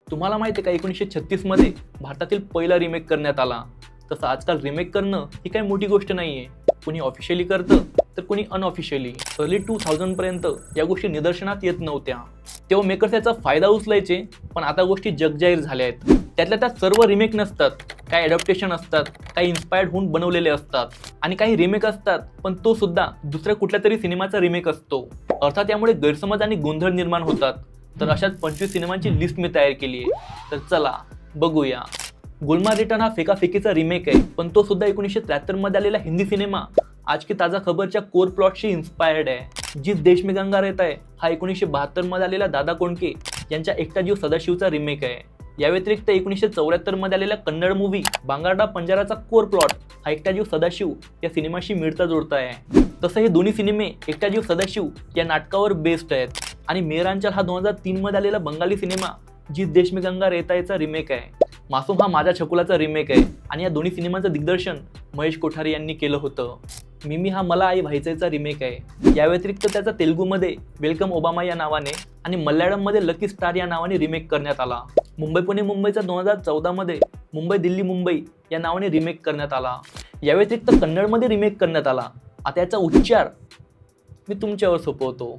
तुम्हाला माहिती आहे का 1936 मध्ये भारतातील पहिला रिमेक करण्यात आला। तसं आजकाल रिमेक करणं ही काही मोठी गोष्ट नाहीये, कोणी ऑफिशियली करतं तर कोणी अनऑफिशियली। अर्ली 2000 पर्यंत या गोष्टी निदर्शनात येत नव्हत्या, तेव्हा मेकर्स याचा फायदा उचलायचे, पण आता गोष्टी जगजाहीर झाल्या आहेत। त्यातल्या त्यात सर्व रिमेक नसतात, काही अडॅप्टेशन असतात, काही इन्स्पायर्ड होऊन बनवलेले असतात आणि काही रिमेक असतात पण तो सुद्धा दुसऱ्या कुठल्या तरी सिनेमाचा रिमेक असतो। अर्थात यामुळे गैरसमज आणि गोंधळ निर्माण होतात। तर अशाच 25 सिनेमांची लिस्ट मी तयार केली आहे, तर चला बघूया। गुलमार रिटर्न हा फेकाफेकीचा रिमेक आहे, पण तो सुद्धा 1973 मध्ये आलेला हिंदी सिनेमा आज की ताजा खबरच्या कोर प्लॉटशी इन्स्पायर्ड आहे। जिस देश में गंगा रहता है हा 1972 मध्ये आलेला दादा कोंडके यांच्या एकटा जीव सदाशिवचा रिमेक आहे। या व्यतिरिक्त 1974 मध्ये आलेला कन्नड मूवी बांगारडा पंजाराचा कोर प्लॉट हा एकटा जीव सदाशिव या सिनेमाशी मिळता जुळता आहे। तसं हे दोन्ही सिनेमे एकटा जीव सदाशिव या नाटकावर बेस्ड आहेत आणि मेहरांचल हा 2003 मध्ये आलेला बंगाली सिनेमा जिस देश में गंगा रहता हैचा रिमेक आहे। मासूम हा माझ्या छकुलाचा रिमेक आहे आणि या दोन्ही सिनेमांचं दिग्दर्शन महेश कोठारे यांनी केलं होतं। मिमी हा मला आई व्हायचंयचा रिमेक आहे। या व्यतिरिक्त त्याचा तेलुगूमध्ये वेलकम ओबामा या नावाने आणि मल्याळममध्ये लकी स्टार या नावाने रिमेक करण्यात आला। मुंबई पुणे मुंबईचा 2014 मध्ये मुंबई दिल्ली मुंबई या नावाने रिमेक करण्यात आला। या व्यतिरिक्त कन्नडमध्ये रिमेक करण्यात आला। आता याचा उच्चार मी तुमच्यावर सोपवतो।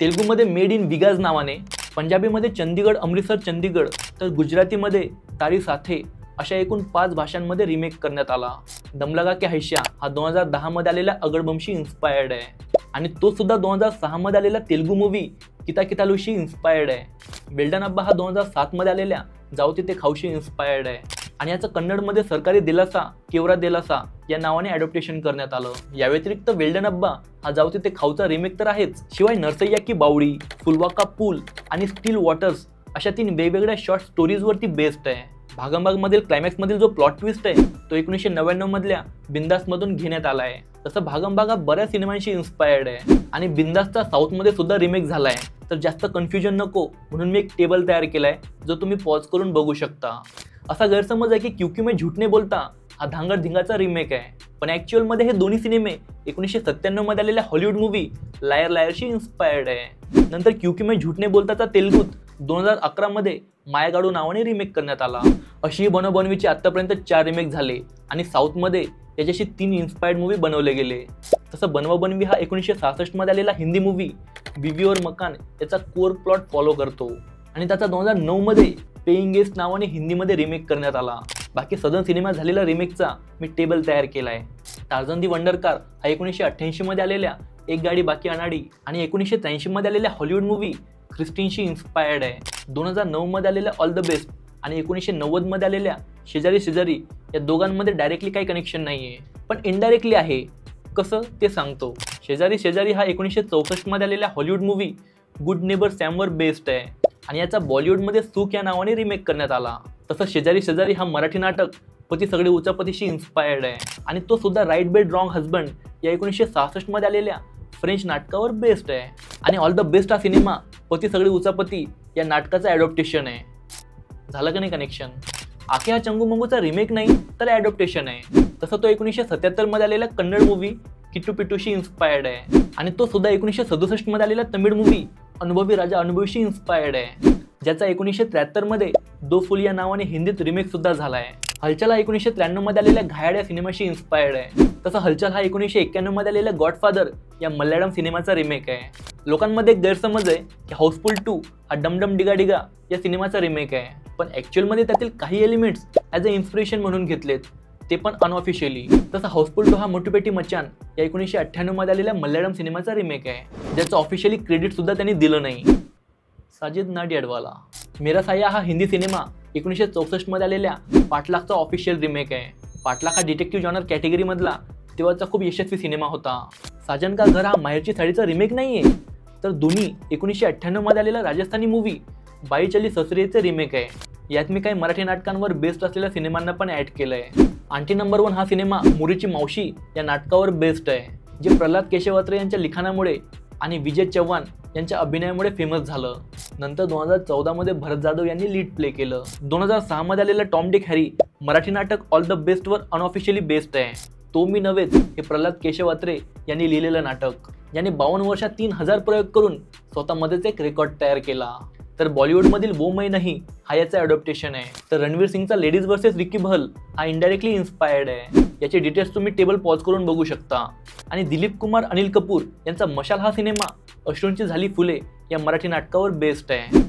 तेलुगूमध्ये मेड इन विगाज नावाने, पंजाबीमध्ये चंदीगड अमृतसर चंदीगड, तर गुजरातीमध्ये तारी साथे अशा एकूण 5 भाषांमध्ये रिमेक करण्यात आला। दमलगा के हैशा हा 2010 मध्ये आलेल्या अगडबमशी इन्स्पायर्ड आहे आणि तो सुद्धा 2006 मध्ये आलेला तेलुगू मूवी किता कितालूशी इन्स्पायर्ड आहे। वेल्डन अब्बा हा 2007 मध्ये आलेल्या जाऊ तिथे खाऊशी इन्स्पायर्ड आहे आणि याचं कन्नडमध्ये सरकारी दिलासा केवरा दिलासा या नावाने अडॅप्टेशन करण्यात आलं। या व्यतिरिक्त वेल्डन अब्बा हा जाऊ तिथे खाऊचा रिमेक तर आहेच, शिवाय नरसय्या की बावडी, फुलवाका पूल आणि स्टील वॉटर्स अशा 3 वेगवेगळ्या शॉर्ट स्टोरीजवरती बेस्ड आहे। भागमभाग मधील क्लायमॅक्स मधील जो प्लॉट ट्विस्ट आहे तो 1999 मधल्या बिंदास मधून घेण्यात आला आहे। तसं भागमभाग हा बऱ्याच सिनेमांशी इन्स्पायर्ड आहे आणि बिंदासचा साऊथ मध्ये सुद्धा रिमेक झाला आहे। तर जास्त कन्फ्युजन नको म्हणून मी एक टेबल तयार केलाय जो तुम्ही पॉज करून बघू शकता। असा गैरसमज आहे की क्योंकि मैं झूठ नहीं बोलता हा धांगड धिंगाचा रिमेक आहे, पण ऍक्च्युअल मध्ये हे दोन्ही सिनेमे 1997 मध्ये आलेल्या हॉलिवूड मूवी लायर लायरशी इन्स्पायर्ड आहे। नंतर क्योंकि मैं झूठ नहीं बोलताचा तेलुगूत 2011 मध्ये मायागाडू नावाने रिमेक करण्यात आला। अशी बनोबनवीचे आतापर्यंत 4 रिमेक झाले आणि साऊथ मध्ये याच्याशी 3 इन्स्पायर्ड मूवी बनवले गेले। तसं बनवाबनवी हा 1966 मध्ये आलेला हिंदी मूवी बीवी और मकान याचा कोर प्लॉट फॉलो करतो आणि त्याचा 2009 मध्ये पेइंग गेस्ट नावाने हिंदीमध्ये रिमेक करण्यात आला। बाकी सदन सिनेमा झालेला रिमेकचा मी टेबल तयार केलाय। टार्झन दी वंडर कार हा 1988 मध्ये आलेल्या एक गाडी बाकी अनाडी आणि 1983 मध्ये आलेल्या हॉलिवूड मूवी ख्रिस्टीनशी इन्स्पायर्ड आहे। 2009 मध्ये आलेल्या ऑल द बेस्ट आणि 1990 मध्ये आलेल्या शेजारी शेजारी या दोघांमध्ये डायरेक्टली काही कनेक्शन नाहीये, पण इनडायरेक्टली आहे। कसं ते सांगतो। शेजारी शेजारी हा 1964 मध्ये आलेल्या हॉलिवूड मूवी गुड नेबर सॅमवर बेस्ड आहे आणि याचा बॉलिवूडमध्ये सूक या नावाने रिमेक करण्यात आला। तसं शेजारी शेजारी हा मराठी नाटक पती सगळे उचापतीशी इन्स्पायर्ड आहे आणि तो सुद्धा राईट बेड रॉंग हजबंड या 1966 मध्ये आलेल्या फ्रेंच नाटकावर बेस्ड आहे आणि ऑल द बेस्ट हा सिनेमा पती सगळे उचापती या नाटकाचा अडॅप्टेशन आहे। झालं का नाही कनेक्शन? आखे हा चंगू मंगूचा रिमेक नाही तर अडॅप्टेशन आहे। तसं तो 1977 मध्ये आलेला कन्नड मूवी किट्टू पिट्टूशी इन्स्पायर्ड आहे आणि तो सुद्धा 1967 मध्ये आलेला तमिळ मूवी अनुभवी राजा अनुभवीशी इन्स्पायर्ड आहे, ज्याचा 1973 मध्ये दो फूल या नावाने हिंदीत रिमेक सुद्धा झाला आहे। हलचल हा 1993 मध्ये आलेल्या घायाळ या सिनेमाशी इन्स्पायर्ड आहे। तसं हलचल हा 1991 मध्ये आलेल्या गॉडफादर या मल्याळम सिनेमाचा रिमेक आहे। लोकांमध्ये एक गैरसमज आहे की हाऊसफुल 2 हा डमडम डिगा डिगा या सिनेमाचा रिमेक आहे, पण ऍक्च्युअल मध्ये त्यातील काही एलिमेंट्स ॲज अ इन्स्पिरेशन म्हणून घेतलेत, ते पण अनऑफिशियली। तसं हाऊसफुल 2 हा मोटूपेटी मचान या 1998 मध्ये आलेल्या मल्याळम सिनेमाचा रिमेक आहे, ज्याचं ऑफिशियली क्रेडिट सुद्धा त्यांनी दिलं नाही। साजिद नाडियाडवाला मेरा साया हा हिंदी सिनेमा 1964 मध्ये आलेल्या पाठलागचा ऑफिशियल रिमेक आहे। पाठलाग हा डिटेक्टिव्ह जॉनर कॅटेगरी मधला तेव्हाचा खूप यशस्वी सिनेमा होता। साजन का घर हा माहेरची साडीचा रिमेक नाहीये, तर दोन्ही 1998 मध्ये आलेला राजस्थानी मूवी बाई चली ससुरेचे रिमेक आहे। यात मी काही मराठी नाटकांवर बेस्ड असलेल्या सिनेमांना पण ऍड केलंय। आंटी नंबर 1 हा सिनेमा मुरीची मावशी या नाटकावर बेस्ड आहे, जे प्रल्हाद केशवात्रे यांच्या लिखाणामुळे आणि विजय चव्हाण यांच्या अभिनयामुळे फेमस झालं। नंतर 2014 मध्ये भरत जाधव यांनी लीड प्ले केलं। 2006 मध्ये आलेलं टॉम डिक हॅरी मराठी नाटक ऑल द बेस्ट वर अनऑफिशियली बेस्ड आहे। तो मी नव्हेच हे प्रल्हाद केशवात्रे यांनी लिहिलेलं नाटक, ज्याने 52 वर्षात 3000 प्रयोग करून स्वतःमध्येच एक रेकॉर्ड तयार केला। तर बॉलिवूडमधील वो मैं नहीं हा याचा अडॉप्टेशन आहे. तर रणवीर सिंगचा लेडीज वर्सेस रिकी बहल हा इनडायरेक्टली इन्स्पायर्ड आहे. याचे डिटेल्स तुम्ही टेबल पॉज करून बघू शकता. आणि दिलीप कुमार अनिल कपूर यांचा मशाल हा सिनेमा अश्रूंची झाली फुले या मराठी नाटकावर बेस्ड आहे.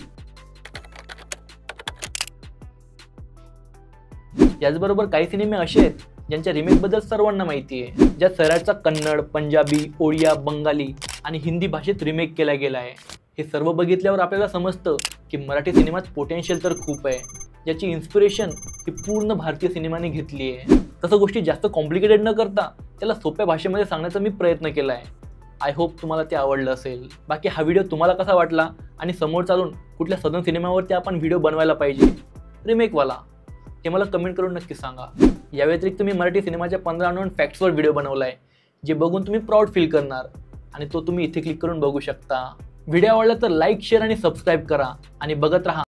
याचबरोबर काही सिनेमे असे आहेत ज्यांच्या रिमेकबद्दल सर्वांना माहिती आहे, ज्या सैराटचा कन्नड, पंजाबी, ओडिया, बंगाली आणि हिंदी भाषेत रिमेक केला गेला आहे. हे सर्व बघितल्यावर आपल्याला समजतं की मराठी सिनेमात पोटेन्शियल तर खूप आहे, ज्याची इन्स्पिरेशन ही पूर्ण भारतीय सिनेमाने घेतली आहे. तसं गोष्टी जास्त कॉम्प्लिकेटेड न करता त्याला सोप्या भाषेमध्ये सांगण्याचा मी प्रयत्न केला आहे. आय होप तुम्हाला ते आवडलं असेल. बाकी हा व्हिडिओ तुम्हाला कसा वाटला आणि समोर चालून कुठल्या सदन सिनेमावरती आपण व्हिडिओ बनवायला पाहिजे रिमेकवाला, हे मला कमेंट करून नक्की सांगा. या व्यतिरिक्त मी मराठी सिनेमाच्या 15 अननोन फॅक्ट्सवर व्हिडिओ बनवला आहे, जे बघून तुम्ही प्राऊड फील करणार आणि तो तुम्ही इथे क्लिक करून बघू शकता. व्हिडिओ आवडला तर लाईक, शेअर आणि सबस्क्राईब करा आणि बघत राहा